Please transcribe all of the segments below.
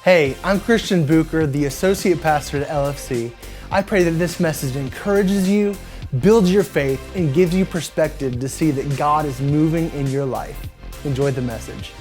Hey, I'm Christian Bucher, the Associate Pastor at LFC. I pray that this message encourages you, builds your faith, and gives you perspective to see that God is moving in your life. Enjoy the message.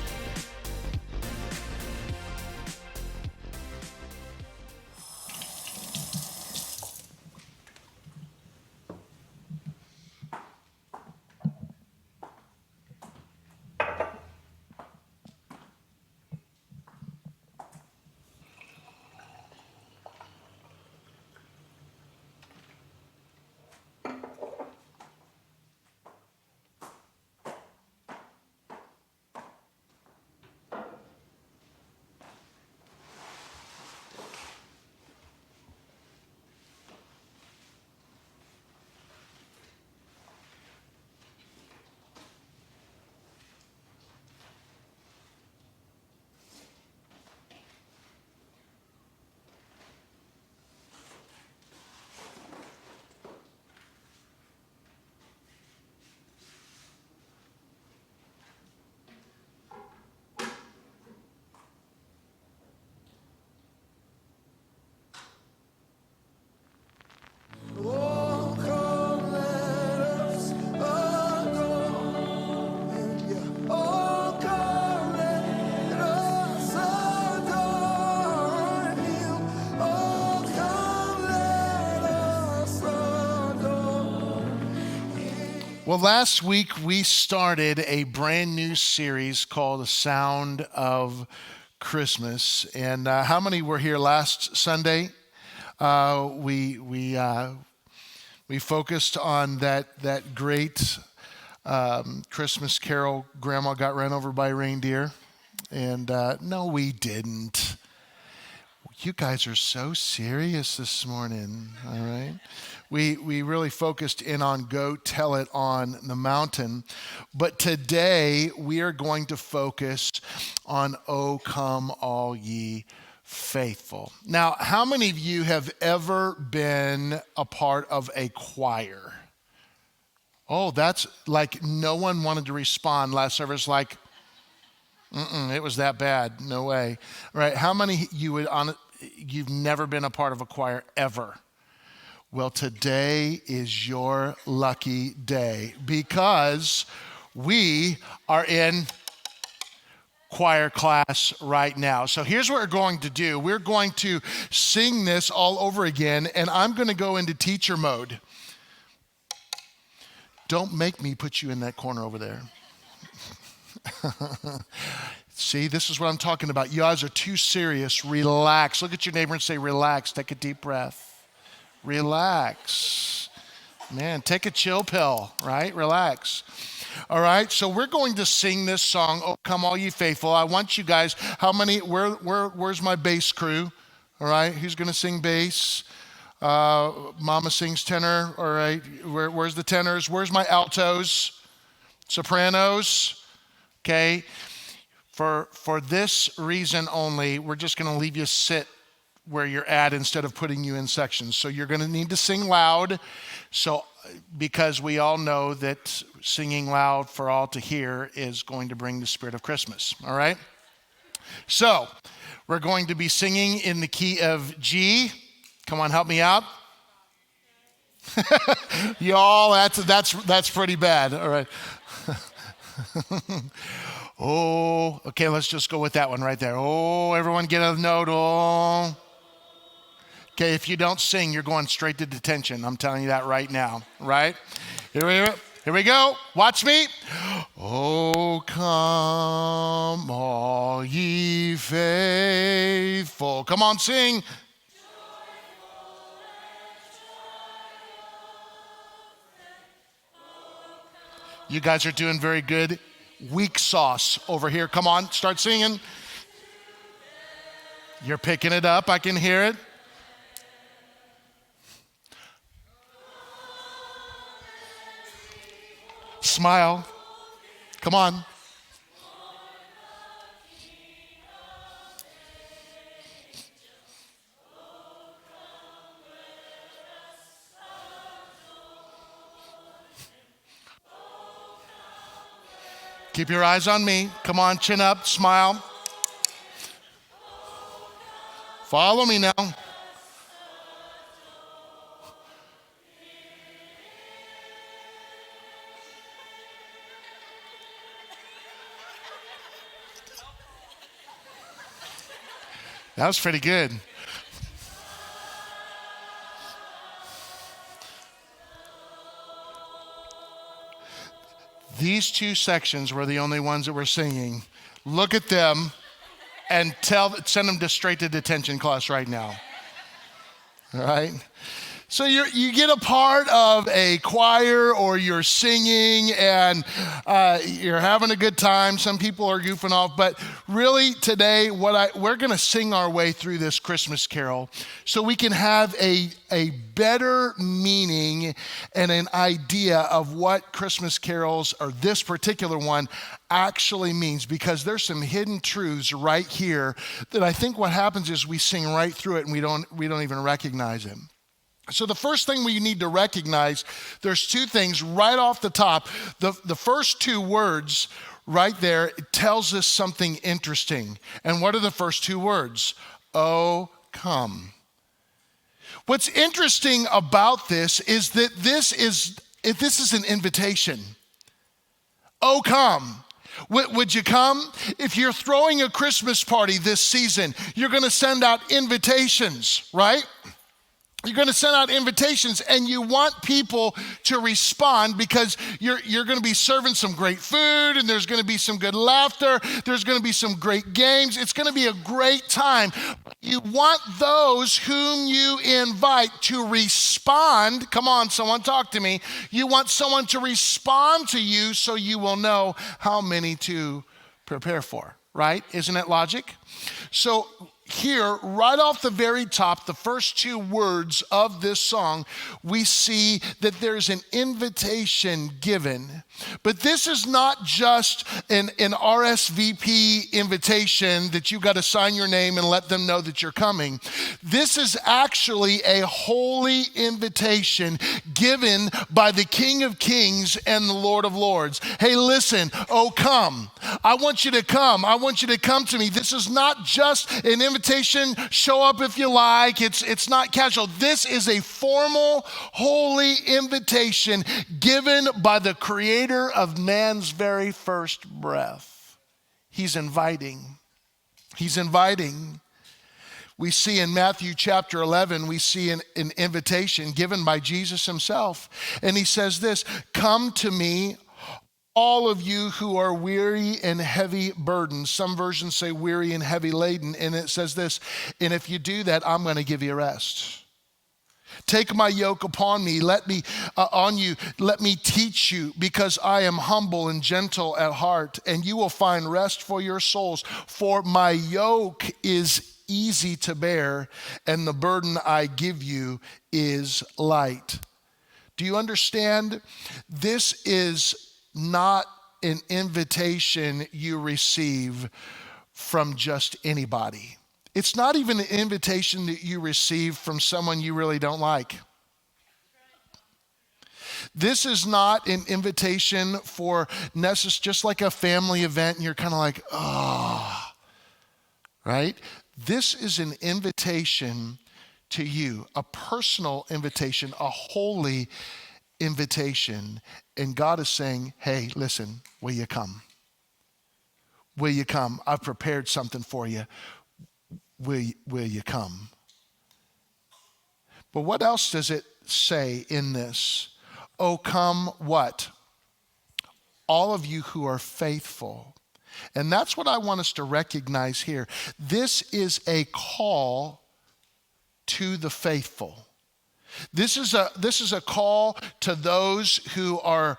Well, last week we started a brand new series called The Sound of Christmas. And how many were here last Sunday? We focused on that great Christmas carol, Grandma Got Ran Over by a Reindeer. And no, we didn't. You guys are so serious this morning, all right? We really focused in on Go Tell It on the Mountain. But today we are going to focus on O Come All Ye Faithful. Now, how many of you have ever been a part of a choir? Oh, that's like no one wanted to respond last service like, it was that bad. No way. All right, how many you've never been a part of a choir ever? Well, today is your lucky day because we are in choir class right now. So here's what we're going to do. We're going to sing this all over again, and I'm going to go into teacher mode. Don't make me put you in that corner over there. See, this is what I'm talking about. You guys are too serious. Relax. Look at your neighbor and say, relax. Take a deep breath. Relax. Man, take a chill pill, right? Relax. All right, so we're going to sing this song, Oh Come All Ye Faithful. I want you guys, where's my bass crew? All right, who's going to sing bass? Mama sings tenor. All right, where's the tenors? Where's my altos? Sopranos? Okay. For this reason only, we're just going to leave you sit where you're at instead of putting you in sections. So you're going to need to sing loud, because we all know that singing loud for all to hear is going to bring the spirit of Christmas. All right? So we're going to be singing in the key of G. Come on, help me out. Y'all, that's pretty bad. All right. Oh, okay, let's just go with that one right there. Oh, everyone get a note. Oh. Okay, if you don't sing, you're going straight to detention. I'm telling you that right now, right? Here we go. Watch me. Oh, come all ye faithful. Come on, sing. You guys are doing very good. Weak sauce over here. Come on, start singing. You're picking it up. I can hear it. Smile. Come on. Keep your eyes on me. Come on, chin up, smile. Follow me now. That was pretty good. These two sections were the only ones that were singing. Look at them and send them straight to detention class right now. All right? So you get a part of a choir or you're singing and you're having a good time. Some people are goofing off, but really today we're going to sing our way through this Christmas carol so we can have a better meaning and an idea of what Christmas carols, or this particular one, actually means, because there's some hidden truths right here that I think what happens is we sing right through it and we don't even recognize it. So the first thing we need to recognize, there's two things right off the top. The first two words right there, it tells us something interesting. And what are the first two words? Oh, come. What's interesting about this is that this is an invitation. Oh, come. Would you come? If you're throwing a Christmas party this season, you're going to send out invitations, right? You're going to send out invitations and you want people to respond because you're going to be serving some great food and there's going to be some good laughter. There's going to be some great games. It's going to be a great time. You want those whom you invite to respond. Come on, someone talk to me. You want someone to respond to you so you will know how many to prepare for, right? Isn't it logic? So here, right off the very top, the first two words of this song, we see that there's an invitation given. But this is not just an RSVP invitation that you got to sign your name and let them know that you're coming. This is actually a holy invitation given by the King of Kings and the Lord of Lords. Hey, listen, oh, come. I want you to come. I want you to come to me. This is not just an invitation. Show up if you like. It's not casual. This is a formal, holy invitation given by the Creator of man's very first breath. He's inviting. He's inviting. We see in Matthew chapter 11, we see an invitation given by Jesus himself. And he says this, "Come to me, all of you who are weary and heavy burdened." Some versions say weary and heavy laden. And it says this, "And if you do that, I'm going to give you rest. Take my yoke upon me, let me teach you, because I am humble and gentle at heart, and you will find rest for your souls. For my yoke is easy to bear, and the burden I give you is light." Do you understand? This is not an invitation you receive from just anybody. It's not even an invitation that you receive from someone you really don't like. This is not an invitation for just like a family event and you're kind of like, oh, right? This is an invitation to you, a personal invitation, a holy invitation. And God is saying, hey, listen, will you come? Will you come? I've prepared something for you. Will you come? But what else does it say in this? Oh, come what? All of you who are faithful. And that's what I want us to recognize here. This is a call to the faithful. This is a call to those who are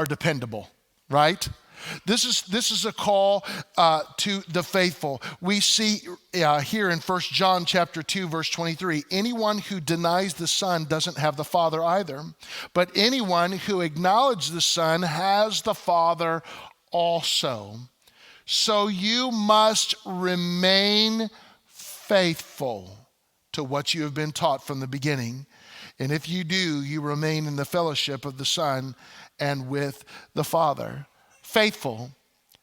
dependable, right? This is a call to the faithful. We see here in 1 John chapter 2, verse 23, anyone who denies the Son doesn't have the Father either, but anyone who acknowledges the Son has the Father also. So you must remain faithful to what you have been taught from the beginning. And if you do, you remain in the fellowship of the Son and with the Father. Faithful.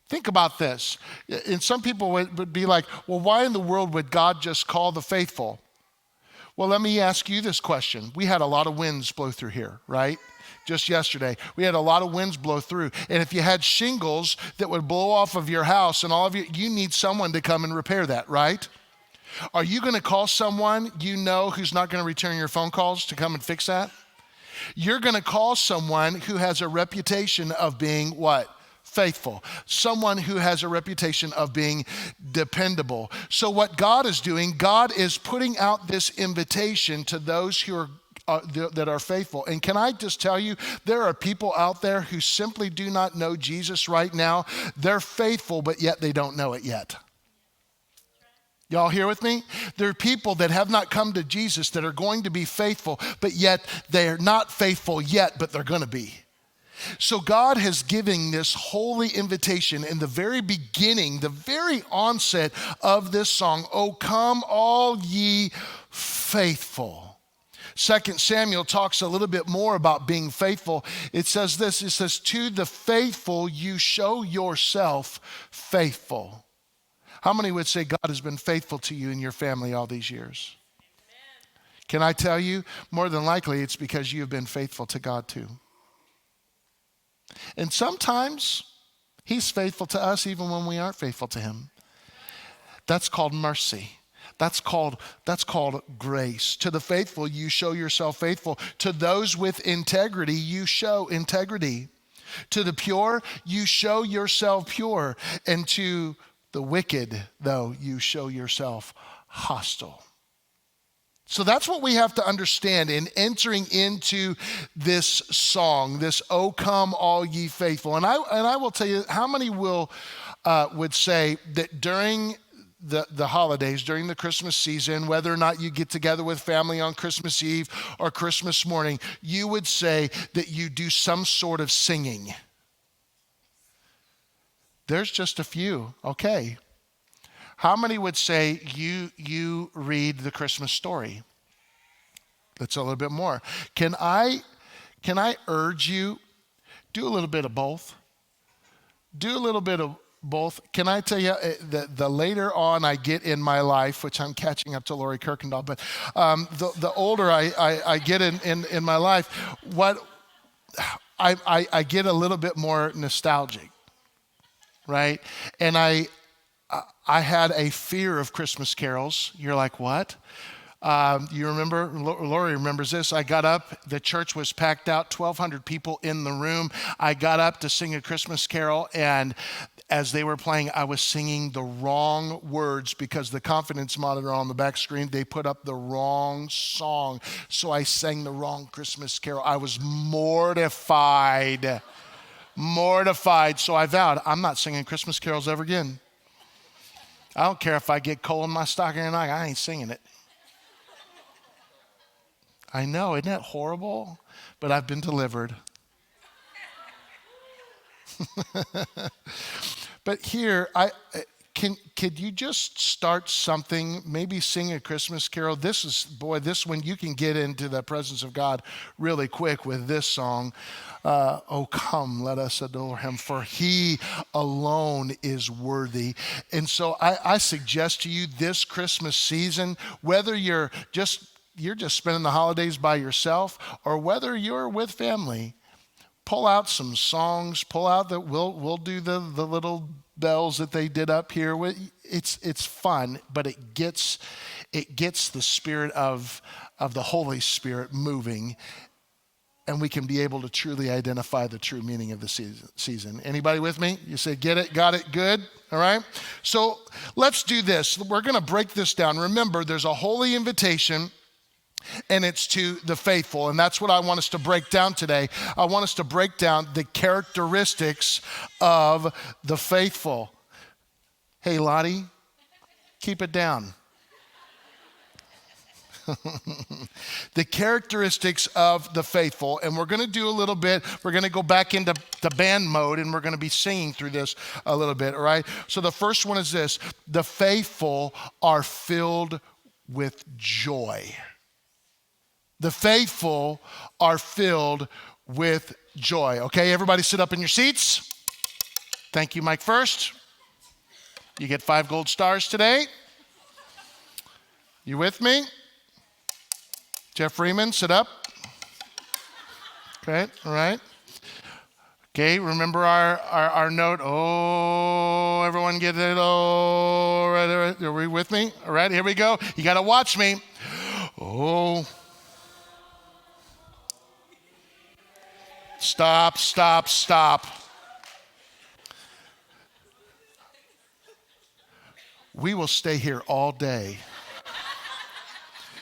Think about this. And some people would be like, well, why in the world would God just call the faithful? Well, let me ask you this question. We had a lot of winds blow through here, right? Just yesterday, we had a lot of winds blow through. And if you had shingles that would blow off of your house and all of you need someone to come and repair that, right? Are you going to call someone you know who's not going to return your phone calls to come and fix that? You're going to call someone who has a reputation of being what? Faithful. Someone who has a reputation of being dependable. So what God is doing, God is putting out this invitation to those who are that are faithful. And can I just tell you, there are people out there who simply do not know Jesus right now. They're faithful, but yet they don't know it yet. Y'all here with me? There are people that have not come to Jesus that are going to be faithful, but yet they're not faithful yet, but they're going to be. So God has given this holy invitation in the very beginning, the very onset of this song, "O come all ye faithful." 2 Samuel talks a little bit more about being faithful. It says this, it says, "To the faithful you show yourself faithful." How many would say God has been faithful to you and your family all these years? Amen. Can I tell you, more than likely it's because you have been faithful to God too. And sometimes he's faithful to us even when we aren't faithful to him. That's called mercy. That's called grace. To the faithful, you show yourself faithful. To those with integrity, you show integrity. To the pure, you show yourself pure. And to the wicked, though, you show yourself hostile. So that's what we have to understand in entering into this song, this "O come all ye faithful." And I will tell you, how many would say that during the holidays, during the Christmas season, whether or not you get together with family on Christmas Eve or Christmas morning, you would say that you do some sort of singing? There's just a few. Okay. How many would say you read the Christmas story? That's a little bit more. Can I urge you, do a little bit of both? Do a little bit of both. Can I tell you, the later on I get in my life, which I'm catching up to Lori Kirkendall, but the older I get in my life, what I get a little bit more nostalgic. Right? And I had a fear of Christmas carols. You're like, what? You remember, Lori remembers this. I got up, the church was packed out, 1,200 people in the room. I got up to sing a Christmas carol, and as they were playing, I was singing the wrong words because the confidence monitor on the back screen, they put up the wrong song. So I sang the wrong Christmas carol. I was mortified. So I vowed, I'm not singing Christmas carols ever again. I don't care if I get coal in my stocking or not, I ain't singing it. I know, isn't that horrible? But I've been delivered. But here, could you just start something, maybe sing a Christmas carol? This one you can get into the presence of God really quick with this song. "Oh, come, let us adore him, for he alone is worthy." And so I suggest to you this Christmas season, whether you're just spending the holidays by yourself or whether you're with family, pull out some songs, we'll do the little bells that they did up here. It's fun, but it gets the spirit of the Holy Spirit moving, and we can be able to truly identify the true meaning of the season. Anybody with me? You say, get it, got it, good? All right? So let's do this. We're going to break this down. Remember, there's a holy invitation, and it's to the faithful. And that's what I want us to break down today. I want us to break down the characteristics of the faithful. Hey, Lottie, keep it down. The characteristics of the faithful. And we're going to do a little bit, we're going to go back into the band mode, and we're going to be singing through this a little bit, all right? So the first one is this: the faithful are filled with joy. The faithful are filled with joy. Okay, everybody sit up in your seats. Thank you, Mike First. You get 5 gold stars today. You with me? Jeff Freeman, sit up. Okay, all right. Okay, remember our note. Oh, everyone get it. Oh, all right. Are we with me? All right, here we go. You got to watch me. Oh. Stop, stop, stop. We will stay here all day.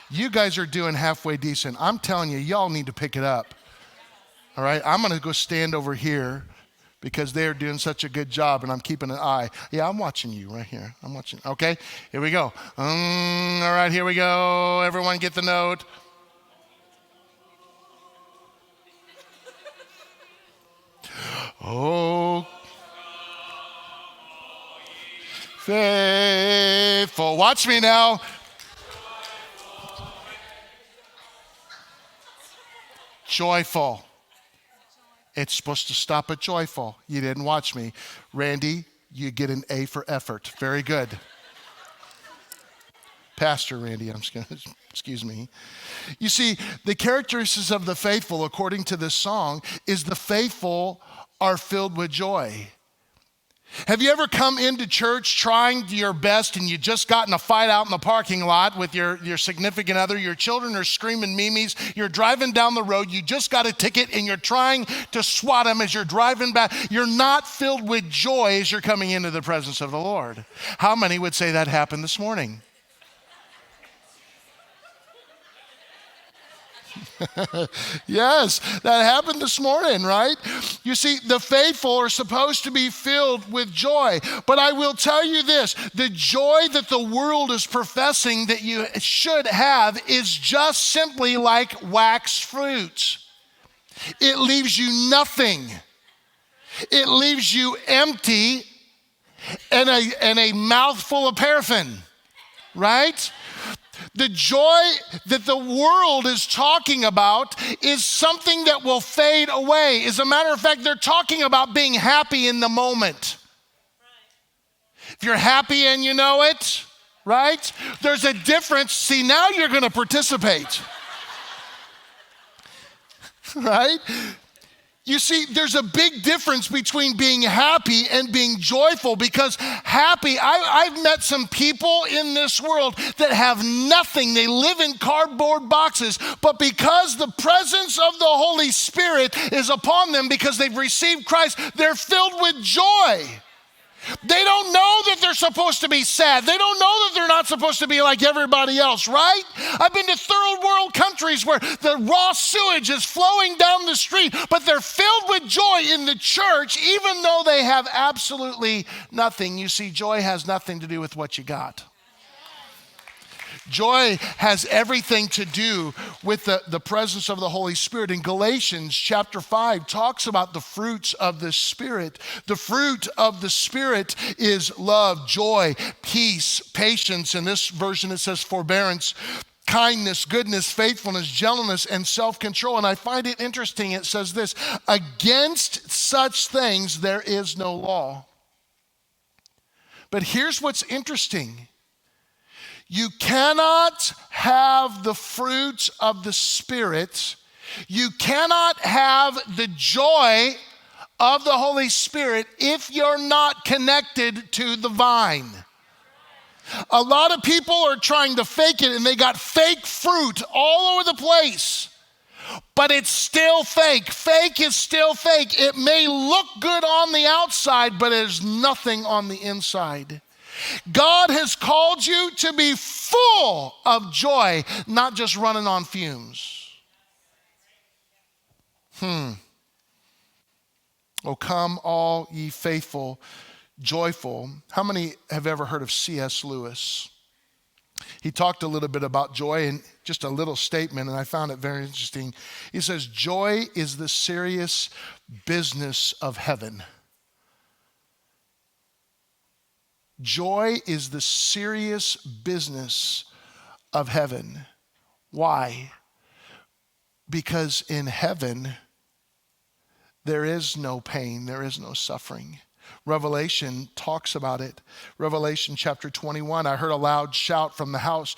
You guys are doing halfway decent. I'm telling you, y'all need to pick it up. All right, I'm going to go stand over here because they're doing such a good job and I'm keeping an eye. Yeah, I'm watching you right here. I'm watching. Okay, here we go. All right, here we go. Everyone get the note. Oh, faithful. Watch me now. Joyful. It's supposed to stop at joyful. You didn't watch me. Randy, you get an A for effort. Very good. Pastor Randy, excuse me. You see, the characteristics of the faithful, according to this song, is the faithful are filled with joy. Have you ever come into church trying your best and you just got in a fight out in the parking lot with your significant other, your children are screaming memes, you're driving down the road, you just got a ticket and you're trying to swat them as you're driving back. You're not filled with joy as you're coming into the presence of the Lord. How many would say that happened this morning? Yes, that happened this morning, right? You see, the faithful are supposed to be filled with joy. But I will tell you this, the joy that the world is professing that you should have is just simply like wax fruit. It leaves you nothing. It leaves you empty and a mouthful of paraffin, right? The joy that the world is talking about is something that will fade away. As a matter of fact, they're talking about being happy in the moment. If you're happy and you know it, right? There's a difference. See, now you're going to participate. Right? You see, there's a big difference between being happy and being joyful, because happy, I've met some people in this world that have nothing. They live in cardboard boxes, but because the presence of the Holy Spirit is upon them, because they've received Christ, they're filled with joy. They don't know that they're supposed to be sad. They don't know that they're not supposed to be like everybody else, right? I've been to third world countries where the raw sewage is flowing down the street, but they're filled with joy in the church, even though they have absolutely nothing. You see, joy has nothing to do with what you got. Joy has everything to do with the presence of the Holy Spirit. In Galatians chapter 5 talks about the fruits of the Spirit. The fruit of the Spirit is love, joy, peace, patience. In this version it says forbearance, kindness, goodness, faithfulness, gentleness, and self-control. And I find it interesting, it says this, against such things there is no law. But here's what's interesting. You cannot have the fruit of the Spirit. You cannot have the joy of the Holy Spirit if you're not connected to the vine. A lot of people are trying to fake it, and they got fake fruit all over the place. But it's still fake. Fake is still fake. It may look good on the outside, but there's nothing on the inside. God has called you to be full of joy, not just running on fumes. Oh, come all ye faithful, joyful. How many have ever heard of C.S. Lewis? He talked a little bit about joy in just a little statement, and I found it very interesting. He says, joy is the serious business of heaven. Joy is the serious business of heaven. Why? Because in heaven, there is no pain, there is no suffering. Revelation talks about it. Revelation chapter 21, I heard a loud shout from the house,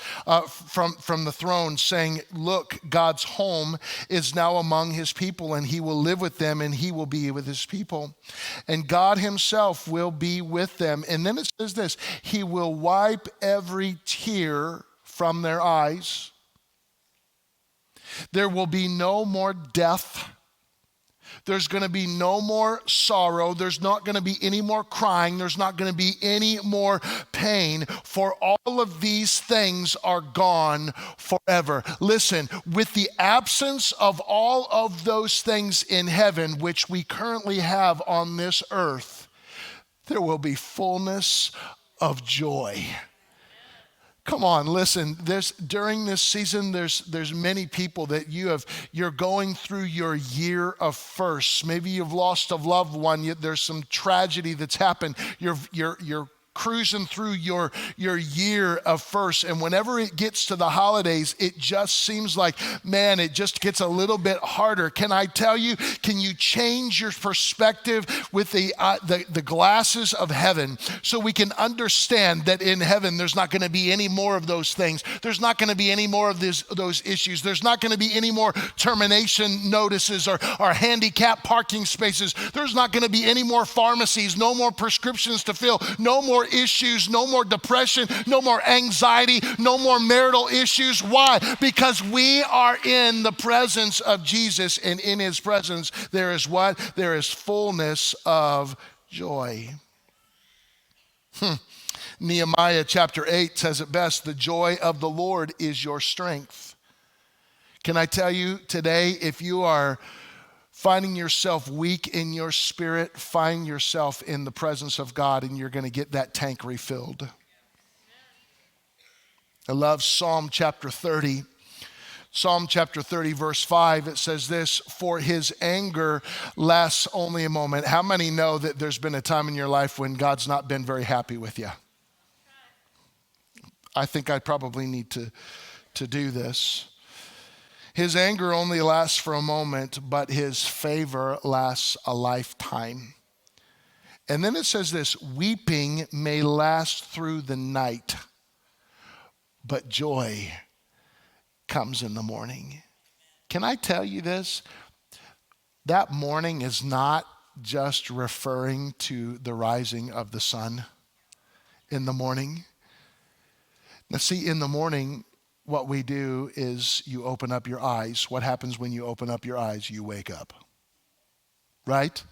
from the throne saying, look, God's home is now among his people, and he will live with them, and he will be with his people. And God himself will be with them. And then it says this, he will wipe every tear from their eyes. There will be no more death. There's going to be no more sorrow. There's not going to be any more crying. There's not going to be any more pain, for all of these things are gone forever. Listen, with the absence of all of those things in heaven, which we currently have on this earth, there will be fullness of joy. Come on, listen, during this season, there's many people that you're going through your year of firsts. Maybe you've lost a loved one, yet there's some tragedy that's happened. You're cruising through your year of first, and whenever it gets to the holidays, it just seems like, man, it just gets a little bit harder. Can I tell you, can you change your perspective with the glasses of heaven, so we can understand that in heaven there's not going to be any more of those things. There's not going to be any more of those issues. There's not going to be any more termination notices or handicap parking spaces. There's not going to be any more pharmacies, no more prescriptions to fill, no more issues, no more depression, no more anxiety, no more marital issues. Why? Because we are in the presence of Jesus, and in his presence there is what? There is fullness of joy. Nehemiah chapter 8 says it best, the joy of the Lord is your strength. Can I tell you today, if you are finding yourself weak in your spirit, find yourself in the presence of God, and you're going to get that tank refilled. I love Psalm chapter 30. Psalm chapter 30, verse 5, it says this, for his anger lasts only a moment. How many know that there's been a time in your life when God's not been very happy with you? I think I probably need to do this. His anger only lasts for a moment, but his favor lasts a lifetime. And then it says this, weeping may last through the night, but joy comes in the morning. Can I tell you this? That morning is not just referring to the rising of the sun in the morning. Now see, in the morning, what we do is you open up your eyes. What happens when you open up your eyes? You wake up, right?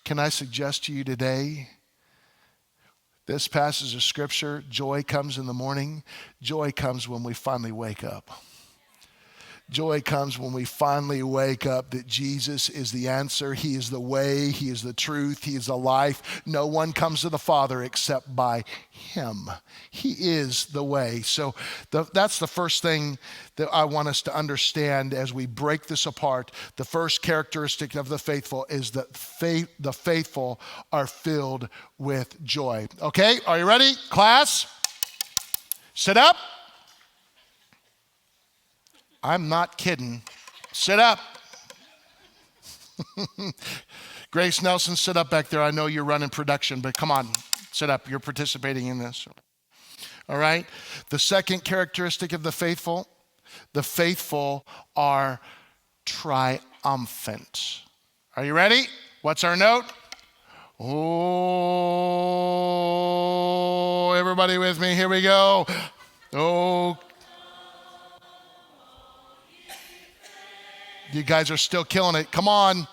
Can I suggest to you today, this passage of scripture, joy comes in the morning. Joy comes when we finally wake up. Joy comes when we finally wake up that Jesus is the answer. He is the way. He is the truth. He is the life. No one comes to the Father except by him. He is the way. So that's the first thing that I want us to understand as we break this apart. The first characteristic of the faithful is that the faithful are filled with joy. Okay, are you ready? Class, sit up. I'm not kidding. Sit up. Grace Nelson, sit up back there. I know you're running production, but come on, sit up. You're participating in this. All right? The second characteristic of the faithful are triumphant. Are you ready? What's our note? Oh, everybody with me? Here we go. Oh, you guys are still killing it. Come on.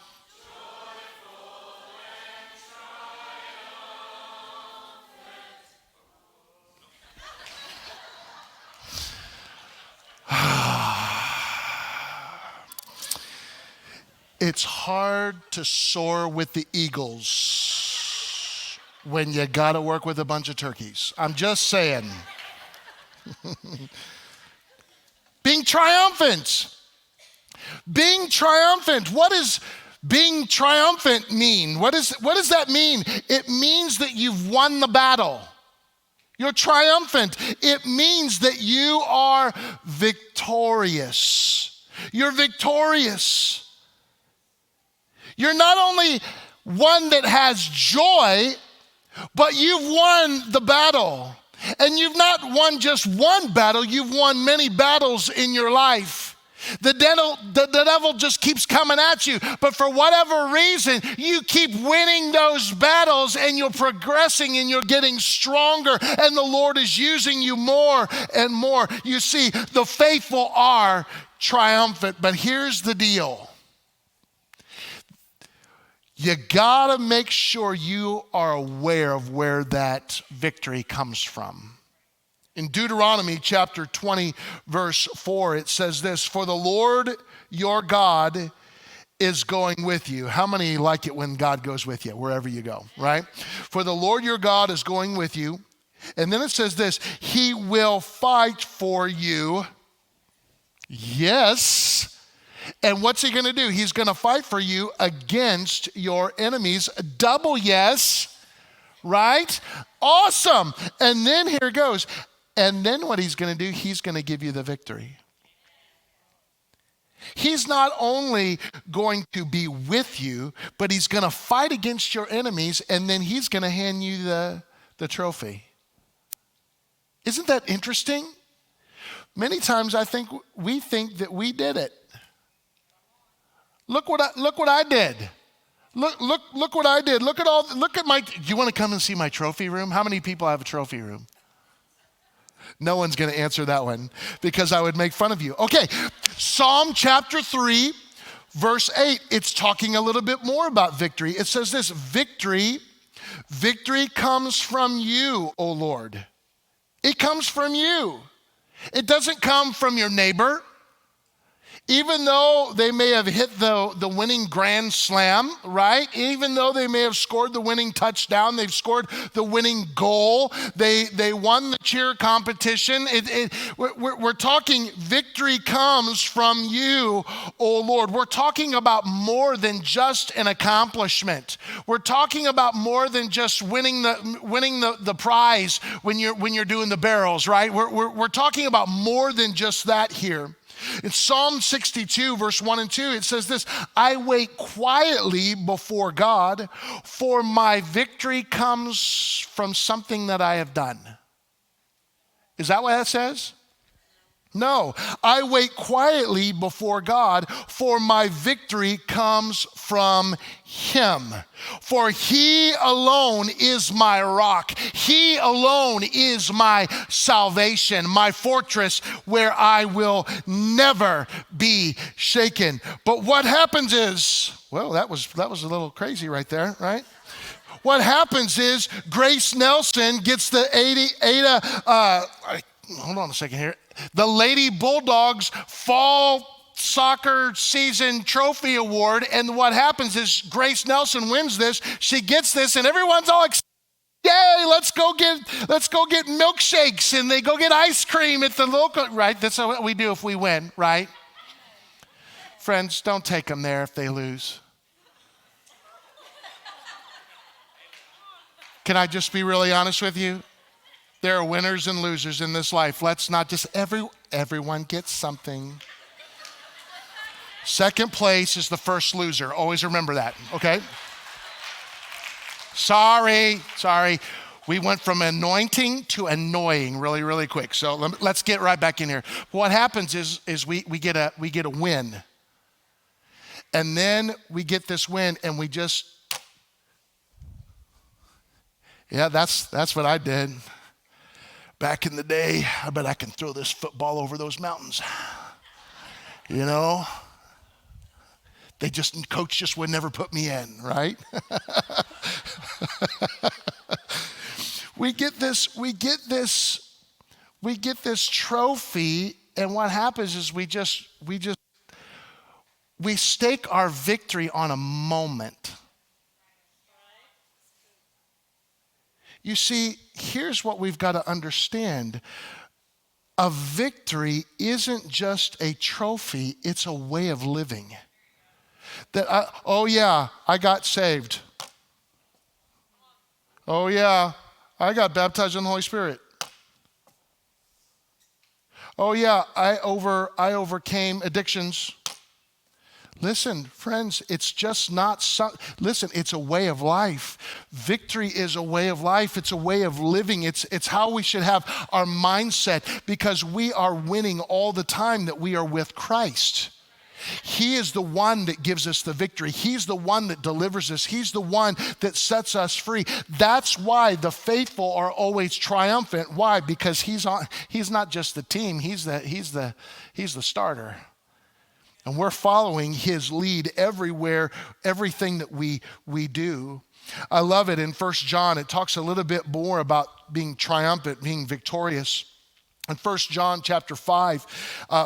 It's hard to soar with the eagles when you got to work with a bunch of turkeys. I'm just saying. Being triumphant. Being triumphant. What does being triumphant mean? What does that mean? It means that you've won the battle. You're triumphant. It means that you are victorious. You're victorious. You're not only one that has joy, but you've won the battle. And you've not won just one battle, you've won many battles in your life. The devil just keeps coming at you, but for whatever reason, you keep winning those battles and you're progressing and you're getting stronger and the Lord is using you more and more. You see, the faithful are triumphant, but here's the deal. You gotta make sure you are aware of where that victory comes from. In Deuteronomy chapter 20, verse 4, it says this, "For the Lord your God is going with you." How many like it when God goes with you, wherever you go, right? "For the Lord your God is going with you." And then it says this, "He will fight for you." Yes. And what's he going to do? He's going to fight for you against your enemies. Double yes, right? Awesome. And then here it goes. And then what he's going to do, he's going to give you the victory. He's not only going to be with you, but he's going to fight against your enemies, and then he's going to hand you the trophy. Isn't that interesting? Many times we think that we did it. Look what I did. Look what I did. Look at my, do you want to come and see my trophy room? How many people have a trophy room? No one's going to answer that one because I would make fun of you. Okay, Psalm chapter 3, verse 8, it's talking a little bit more about victory. It says this, victory comes from you, O Lord. It comes from you. It doesn't come from your neighbor. Even though they may have hit the winning grand slam, right? Even though they may have scored the winning touchdown, they've scored the winning goal, they won the cheer competition. We're talking victory comes from you, oh Lord. We're talking about more than just an accomplishment. We're talking about more than just winning the prize when you're doing the barrels, right? We're talking about more than just that here. In Psalm 62, verse 1 and 2, it says this, "I wait quietly before God, for my victory comes from something that I have done." Is that what that says? No, I wait quietly before God, for my victory comes from him. For he alone is my rock. He alone is my salvation, my fortress where I will never be shaken. But what happens is, well, that was a little crazy right there, right? What happens is Grace Nelson gets the hold on a second here. The Lady Bulldogs Fall Soccer Season Trophy Award. And what happens is Grace Nelson wins this. She gets this and everyone's all excited. Yay, let's go get milkshakes and they go get ice cream at the local, right? That's what we do if we win, right? Friends, don't take them there if they lose. Can I just be really honest with you? There are winners and losers in this life. Let's not just, everyone gets something. Second place is the first loser. Always remember that, okay? Sorry. We went from anointing to annoying really, really quick. So let's get right back in here. What happens is we get a win. And then we get this win and we just, yeah, that's what I did. Back in the day, I bet I can throw this football over those mountains. You know? Coach just would never put me in, right? We get this trophy, and what happens is we stake our victory on a moment. You see, here's what we've got to understand. A victory isn't just a trophy, it's a way of living. I got saved. Oh yeah, I got baptized in the Holy Spirit. Oh yeah, I overcame addictions. Listen, friends, it's just not, listen, it's a way of life. Victory is a way of life. It's a way of living. It's how we should have our mindset, because we are winning all the time that we are with Christ. He is the one that gives us the victory. He's the one that delivers us. He's the one that sets us free. That's why the faithful are always triumphant. Why? Because he's not just the team, he's the starter. And we're following his lead everywhere, everything that we do. I love it in 1 John. It talks a little bit more about being triumphant, being victorious. In 1 John chapter 5,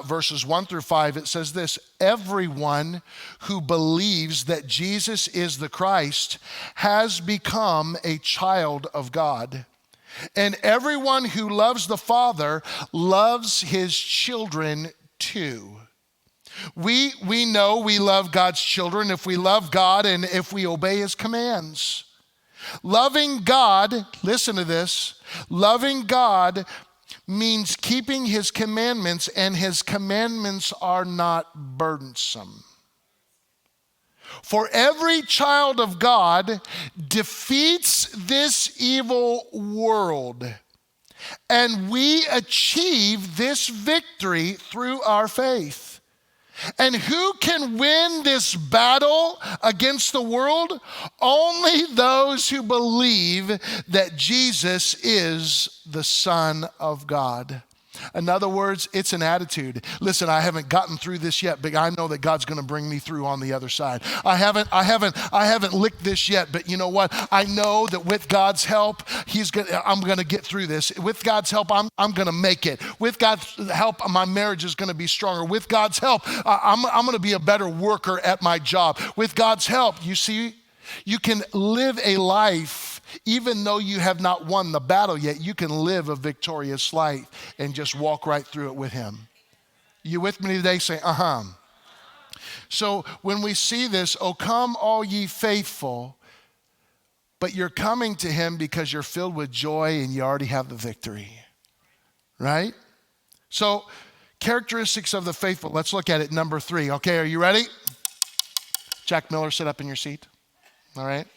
verses 1 through 5, it says this: everyone who believes that Jesus is the Christ has become a child of God. And everyone who loves the Father loves his children too. We know we love God's children if we love God and if we obey his commands. Loving God, listen to this, loving God means keeping his commandments, and his commandments are not burdensome. For every child of God defeats this evil world, and we achieve this victory through our faith. And who can win this battle against the world? Only those who believe that Jesus is the Son of God. In other words, it's an attitude. Listen, I haven't gotten through this yet, but I know that God's going to bring me through on the other side. I haven't licked this yet, but you know what? I know that with God's help, I'm going to get through this. With God's help, I'm going to make it. With God's help, my marriage is going to be stronger. With God's help, I'm going to be a better worker at my job. With God's help, you see, you can live a life. Even though you have not won the battle yet, you can live a victorious life and just walk right through it with him. You with me today? Say, So when we see this, oh, come all ye faithful, but you're coming to him because you're filled with joy and you already have the victory, right? So characteristics of the faithful, let's look at it. Number 3. Okay, are you ready? Jack Miller, sit up in your seat. All right.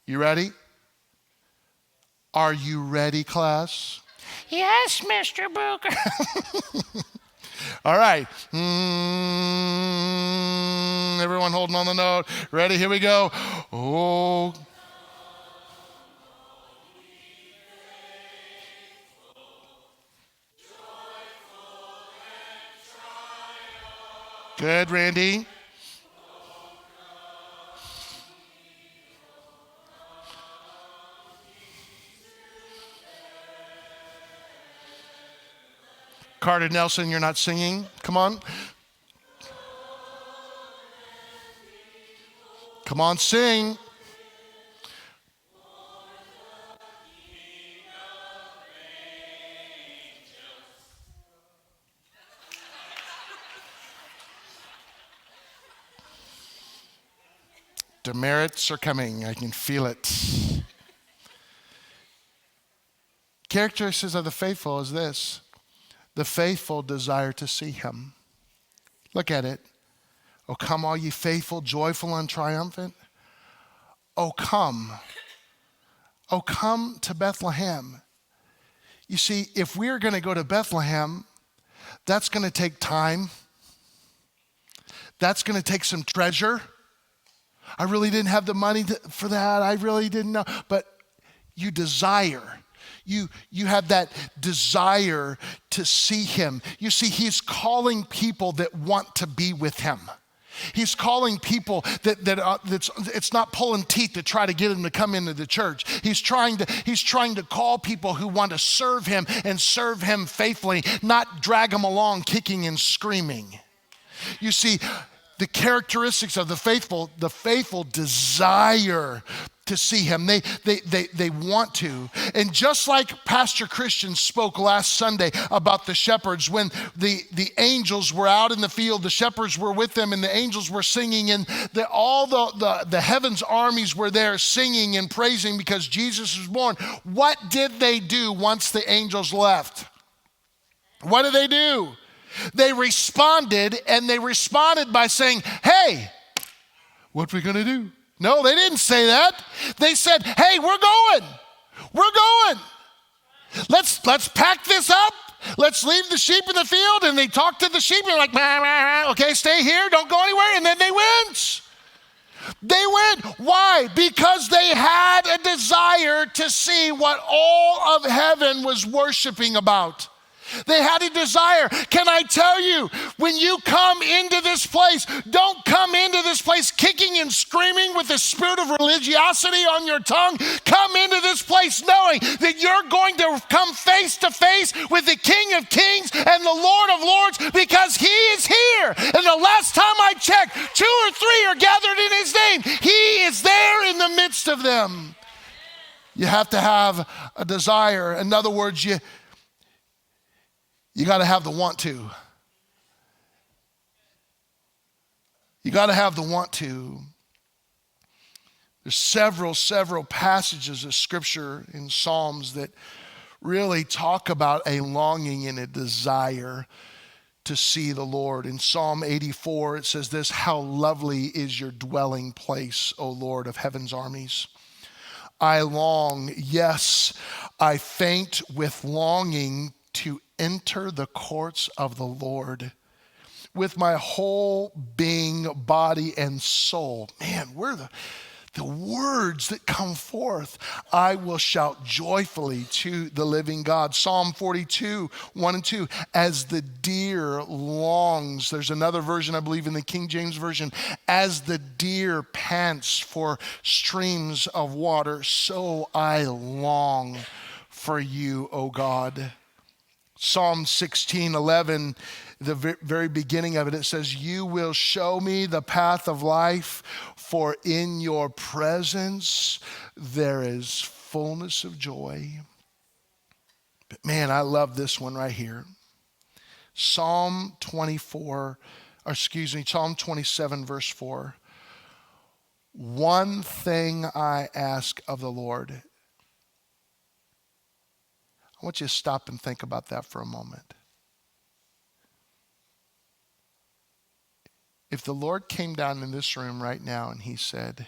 You ready? Are you ready, class? Yes, Mr. Booker. All right. Everyone holding on the note. Ready? Here we go. Oh. Good, Randy. Carter Nelson, you're not singing. Come on. Come on, sing. Demerits are coming. I can feel it. Characteristics of the faithful is this. The faithful desire to see him. Look at it. Oh, come all ye faithful, joyful and triumphant. Oh, come. Oh, come to Bethlehem. You see, if we're going to go to Bethlehem, that's going to take time. That's going to take some treasure. I really didn't have the money for that. I really didn't know. But you desire. You have that desire to see him. You see, he's calling people that want to be with him. He's calling people it's not pulling teeth to try to get them to come into the church. He's trying to call people who want to serve him and serve him faithfully, not drag them along kicking and screaming. You see, the characteristics of the faithful desire to see him. They want to. And just like Pastor Christian spoke last Sunday about the shepherds, when the angels were out in the field, the shepherds were with them and the angels were singing, and all the heavens armies were there singing and praising because Jesus was born. What did they do once the angels left? What did they do? They responded, and they responded by saying, hey, what are we going to do? No, they didn't say that. They said, hey, we're going. We're going. Let's pack this up. Let's leave the sheep in the field. And they talked to the sheep and they're like, bah, bah, bah. Okay, stay here. Don't go anywhere. And then they went. They went. Why? Because they had a desire to see what all of heaven was worshiping about. They had a desire. Can I tell you, when you come into this place, don't come into this place kicking and screaming with the spirit of religiosity on your tongue. Come into this place knowing that you're going to come face to face with the King of Kings and the Lord of Lords, because he is here. And the last time I checked, 2 or 3 are gathered in his name. He is there in the midst of them. You have to have a desire. In other words, you got to have the want to. You got to have the want to. There's several passages of scripture in Psalms that really talk about a longing and a desire to see the Lord. In Psalm 84, it says this: how lovely is your dwelling place, O Lord of heaven's armies. I long, yes, I faint with longing to enter the courts of the Lord with my whole being, body, and soul. Man, we're the words that come forth. I will shout joyfully to the living God. Psalm 42, 1 and 2. As the deer longs, there's another version, I believe in the King James Version, as the deer pants for streams of water, so I long for you, O God. Psalm 16:11, the very beginning of it, it says, you will show me the path of life, for in your presence there is fullness of joy. But man, I love this one right here. Psalm 27, verse 4. One thing I ask of the Lord. I want you to stop and think about that for a moment. If the Lord came down in this room right now and he said,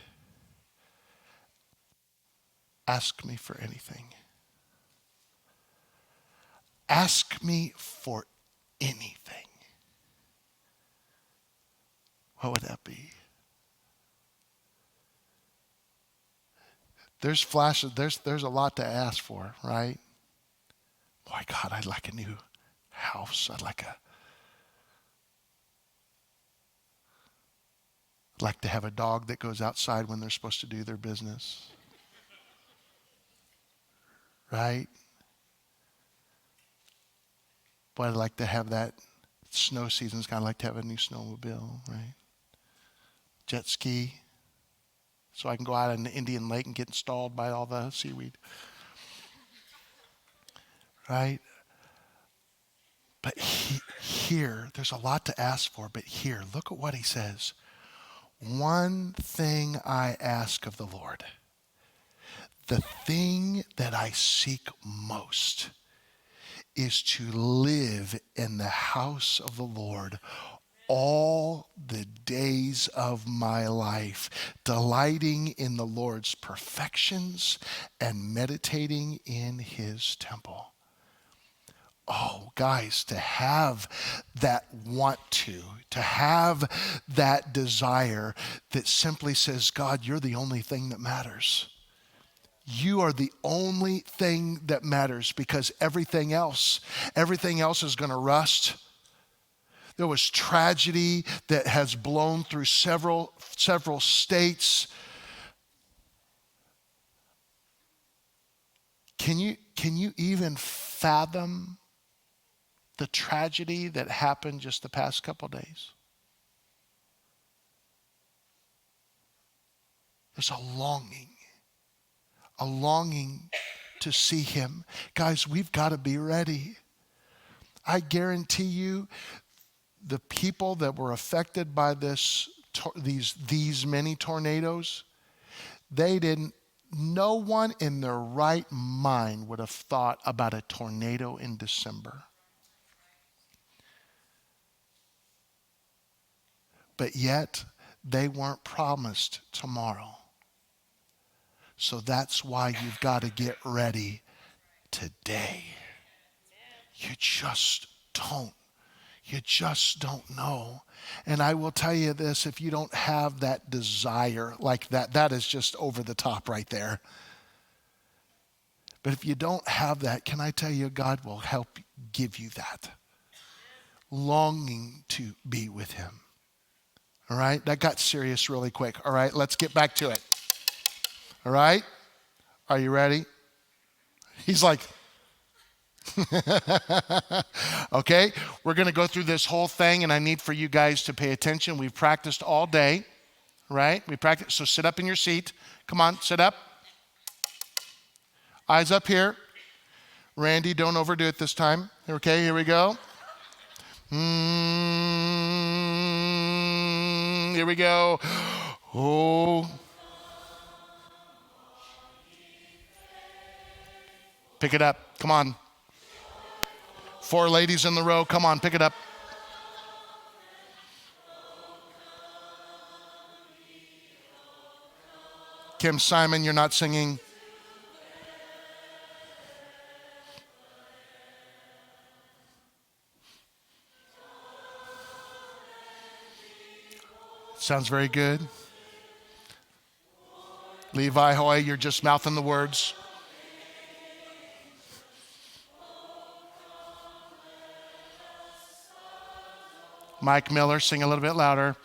ask me for anything. Ask me for anything. What would that be? There's flashes, there's a lot to ask for, right? Boy, God, I'd like a new house. I'd like to have a dog that goes outside when they're supposed to do their business. Right? Boy, I'd like to have that. Snow season's kind of like to have a new snowmobile, right? Jet ski. So I can go out in the Indian Lake and get installed by all the seaweed. Right? But here, there's a lot to ask for, but here, look at what he says. One thing I ask of the Lord, the thing that I seek most, is to live in the house of the Lord all the days of my life, delighting in the Lord's perfections and meditating in his temple. Oh, guys, to have that want to have that desire that simply says, God, you're the only thing that matters. You are the only thing that matters, because everything else is going to rust. There was tragedy that has blown through several states. Can you even fathom the tragedy that happened just the past couple days? There's a longing to see him. Guys, we've got to be ready. I guarantee you, the people that were affected by these many tornadoes, no one in their right mind would have thought about a tornado in December. but yet they weren't promised tomorrow. So that's why you've got to get ready today. You just don't. You just don't know. And I will tell you this, if you don't have that desire like that, that is just over the top right there. But if you don't have that, can I tell you, God will help give you that. Longing to be with him. All right? That got serious really quick. All right? Let's get back to it. All right? Are you ready? He's like, okay, we're going to go through this whole thing, and I need for you guys to pay attention. We've practiced all day, right? We practiced, so sit up in your seat. Come on, sit up. Eyes up here. Randy, don't overdo it this time. Okay, here we go. Here we go. Oh. Pick it up. Come on. 4 ladies in the row. Come on, pick it up. Kim Simon, you're not singing. Sounds very good. Levi Hoy, you're just mouthing the words. Mike Miller, sing a little bit louder.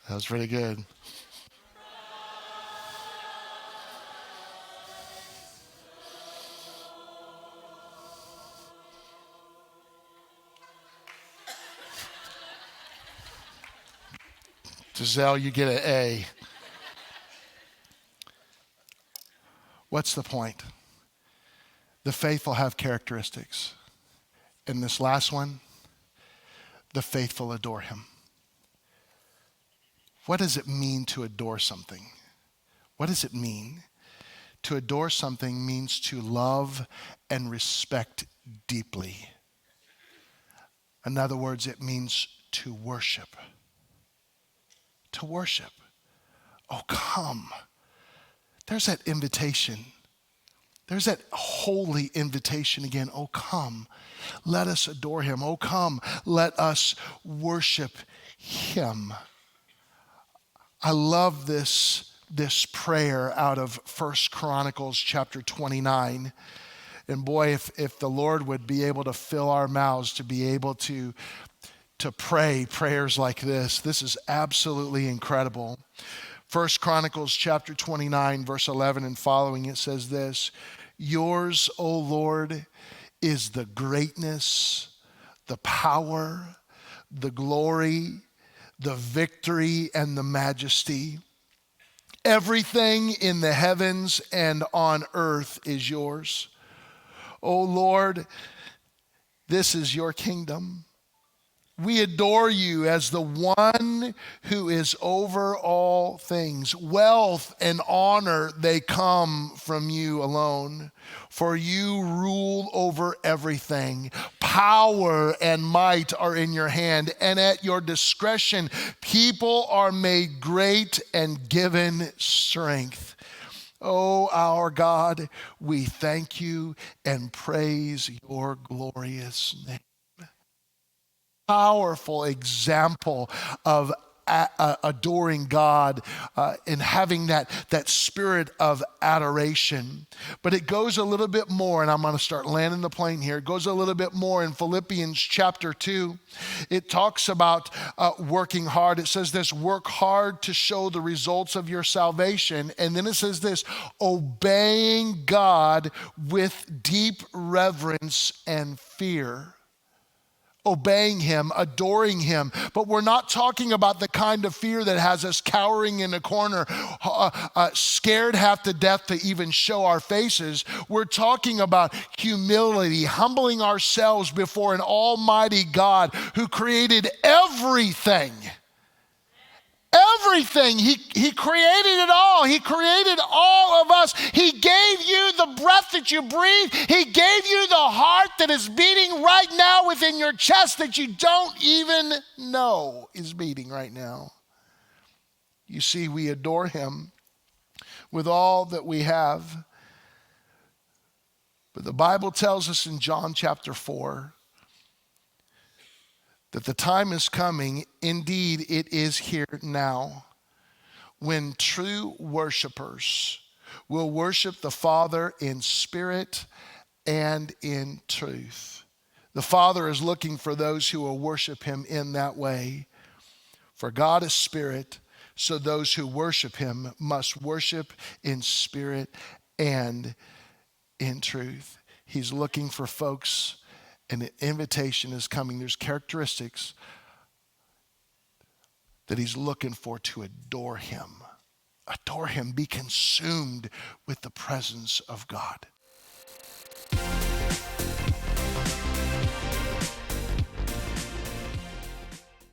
That was pretty good. Giselle, you get an A. What's the point? The faithful have characteristics. And this last one, the faithful adore him. What does it mean to adore something? What does it mean? To adore something means to love and respect deeply. In other words, it means to worship. To worship. Oh, come. There's that invitation. There's that holy invitation again. Oh, come. Let us adore him. Oh, come. Let us worship him. I love this prayer out of 1 Chronicles chapter 29. And boy, if the Lord would be able to fill our mouths to be able to pray prayers like this is absolutely incredible. 1 Chronicles chapter 29, verse 11 and following, it says this: yours, O Lord, is the greatness, the power, the glory, the victory, and the majesty. Everything in the heavens and on earth is yours. O Lord, this is your kingdom. We adore you as the one who is over all things. Wealth and honor, they come from you alone. For you rule over everything. Power and might are in your hand, and at your discretion, people are made great and given strength. Oh, our God, we thank you and praise your glorious name. Powerful example of adoring God and having that spirit of adoration. But it goes a little bit more, and I'm going to start landing the plane here. It goes a little bit more in Philippians chapter 2. It talks about working hard. It says this: work hard to show the results of your salvation. And then it says this: obeying God with deep reverence and fear. obeying him, adoring him. But we're not talking about the kind of fear that has us cowering in a corner, scared half to death to even show our faces. We're talking about humility, humbling ourselves before an almighty God who created everything. Everything. He created it all. He created all of us. He gave you the breath that you breathe. He gave you the heart that is beating right now within your chest that you don't even know is beating right now. You see, we adore him with all that we have. But the Bible tells us in John chapter 4 that the time is coming, indeed it is here now, when true worshipers will worship the Father in spirit and in truth. The Father is looking for those who will worship him in that way. For God is spirit, so those who worship him must worship in spirit and in truth. He's looking for folks, and an invitation is coming. There's characteristics that he's looking for to adore him. Adore him. Be consumed with the presence of God.